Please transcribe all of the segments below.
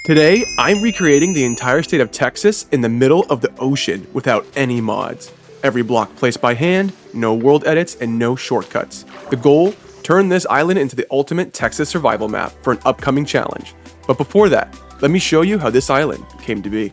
Today, I'm recreating the entire state of Texas in the middle of the ocean without any mods. Every block placed by hand, no world edits, and no shortcuts. The goal? Turn this island into the ultimate Texas survival map for an upcoming challenge. But before that, let me show you how this island came to be.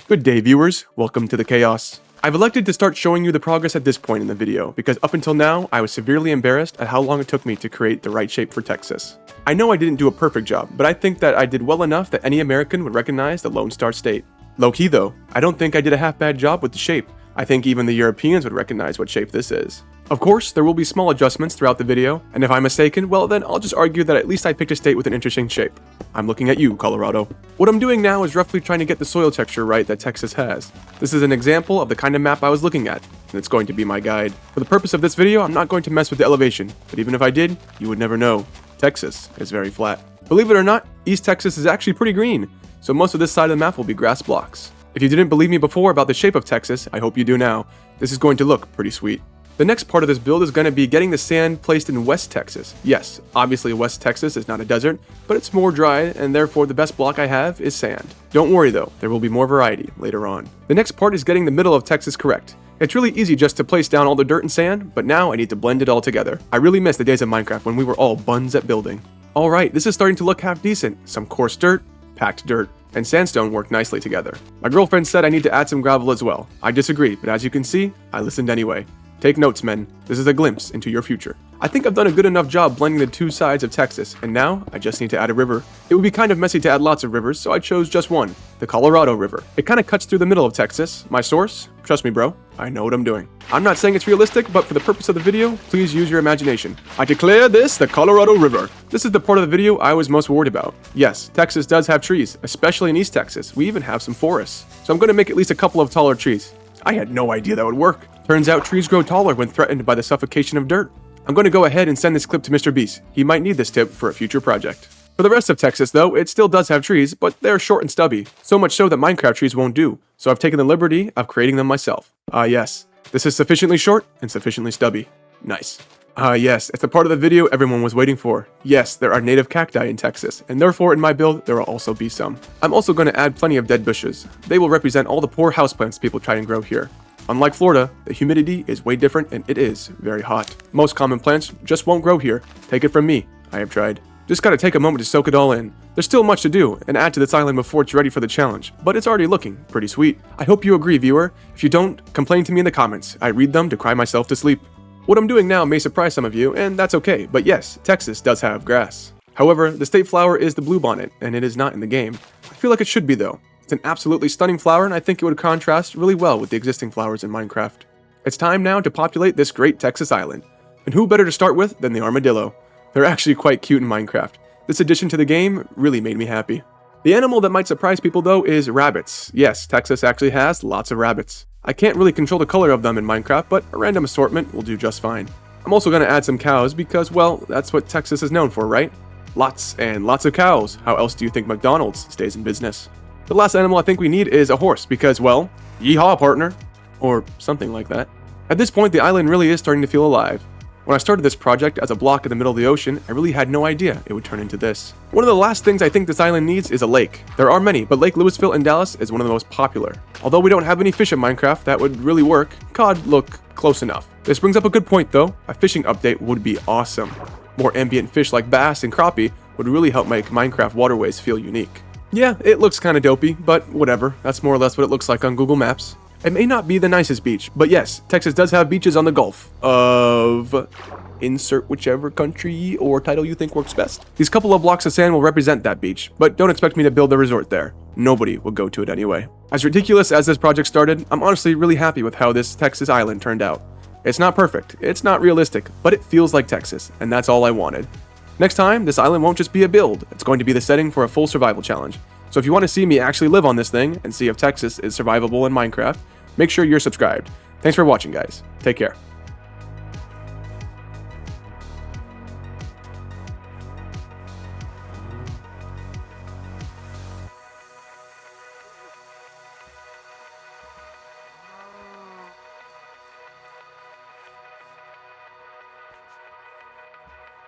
Good day, viewers. Welcome to the chaos. I've elected to start showing you the progress at this point in the video because up until now, I was severely embarrassed at how long it took me to create the right shape for Texas. I know I didn't do a perfect job, but I think that I did well enough that any American would recognize the Lone Star State. Low-key though, I don't think I did a half-bad job with the shape. I think even the Europeans would recognize what shape this is. Of course, there will be small adjustments throughout the video, and if I'm mistaken, well then I'll just argue that at least I picked a state with an interesting shape. I'm looking at you, Colorado. What I'm doing now is roughly trying to get the soil texture right that Texas has. This is an example of the kind of map I was looking at, and it's going to be my guide. For the purpose of this video, I'm not going to mess with the elevation, but even if I did, you would never know. Texas is very flat. Believe it or not, East Texas is actually pretty green, so most of this side of the map will be grass blocks. If you didn't believe me before about the shape of Texas, I hope you do now. This is going to look pretty sweet. The next part of this build is going to be getting the sand placed in West Texas. Yes, obviously West Texas is not a desert, but it's more dry, and therefore the best block I have is sand. Don't worry though, there will be more variety later on. The next part is getting the middle of Texas correct. It's really easy just to place down all the dirt and sand, but now I need to blend it all together. I really miss the days of Minecraft when we were all buns at building. Alright, this is starting to look half decent. Some coarse dirt, packed dirt, and sandstone work nicely together. My girlfriend said I need to add some gravel as well. I disagree, but as you can see, I listened anyway. Take notes, men. This is a glimpse into your future. I think I've done a good enough job blending the two sides of Texas, and now I just need to add a river. It would be kind of messy to add lots of rivers, so I chose just one, the Colorado River. It kind of cuts through the middle of Texas. My source? Trust me, bro. I know what I'm doing. I'm not saying it's realistic, but for the purpose of the video, please use your imagination. I declare this the Colorado River. This is the part of the video I was most worried about. Yes, Texas does have trees, especially in East Texas. We even have some forests. So I'm going to make at least a couple of taller trees. I had no idea that would work. Turns out trees grow taller when threatened by the suffocation of dirt. I'm going to go ahead and send this clip to Mr. Beast. He might need this tip for a future project. For the rest of Texas though, it still does have trees, but they're short and stubby. So much so that Minecraft trees won't do. So I've taken the liberty of creating them myself. Yes. This is sufficiently short and sufficiently stubby. Nice. Yes, it's the part of the video everyone was waiting for. Yes, there are native cacti in Texas, and therefore in my build, there will also be some. I'm also going to add plenty of dead bushes. They will represent all the poor houseplants people try and grow here. Unlike Florida, the humidity is way different and it is very hot. Most common plants just won't grow here. Take it from me, I have tried. Just gotta take a moment to soak it all in. There's still much to do and add to this island before it's ready for the challenge, but it's already looking pretty sweet. I hope you agree, viewer. If you don't, complain to me in the comments. I read them to cry myself to sleep. What I'm doing now may surprise some of you, and that's okay, but yes, Texas does have grass. However, the state flower is the bluebonnet, and it is not in the game. I feel like it should be though. It's an absolutely stunning flower, and I think it would contrast really well with the existing flowers in Minecraft. It's time now to populate this great Texas island. And who better to start with than the armadillo? They're actually quite cute in Minecraft. This addition to the game really made me happy. The animal that might surprise people though is rabbits. Yes, Texas actually has lots of rabbits. I can't really control the color of them in Minecraft, but a random assortment will do just fine. I'm also going to add some cows because, well, that's what Texas is known for, right? Lots and lots of cows. How else do you think McDonald's stays in business? The last animal I think we need is a horse because, well, yeehaw, partner. Or something like that. At this point, the island really is starting to feel alive. When I started this project as a block in the middle of the ocean, I really had no idea it would turn into this. One of the last things I think this island needs is a lake. There are many, but Lake Lewisville in Dallas is one of the most popular. Although we don't have any fish in Minecraft that would really work, cod look close enough. This brings up a good point though. A fishing update would be awesome. More ambient fish like bass and crappie would really help make Minecraft waterways feel unique. Yeah, it looks kinda dopey, but whatever. That's more or less what it looks like on Google Maps. It may not be the nicest beach, but yes, Texas does have beaches on the Gulf of... insert whichever country or title you think works best. These couple of blocks of sand will represent that beach, but don't expect me to build a resort there. Nobody will go to it anyway. As ridiculous as this project started, I'm honestly really happy with how this Texas island turned out. It's not perfect, it's not realistic, but it feels like Texas, and that's all I wanted. Next time, this island won't just be a build, it's going to be the setting for a full survival challenge. So if you want to see me actually live on this thing and see if Texas is survivable in Minecraft, make sure you're subscribed. Thanks for watching, guys. Take care.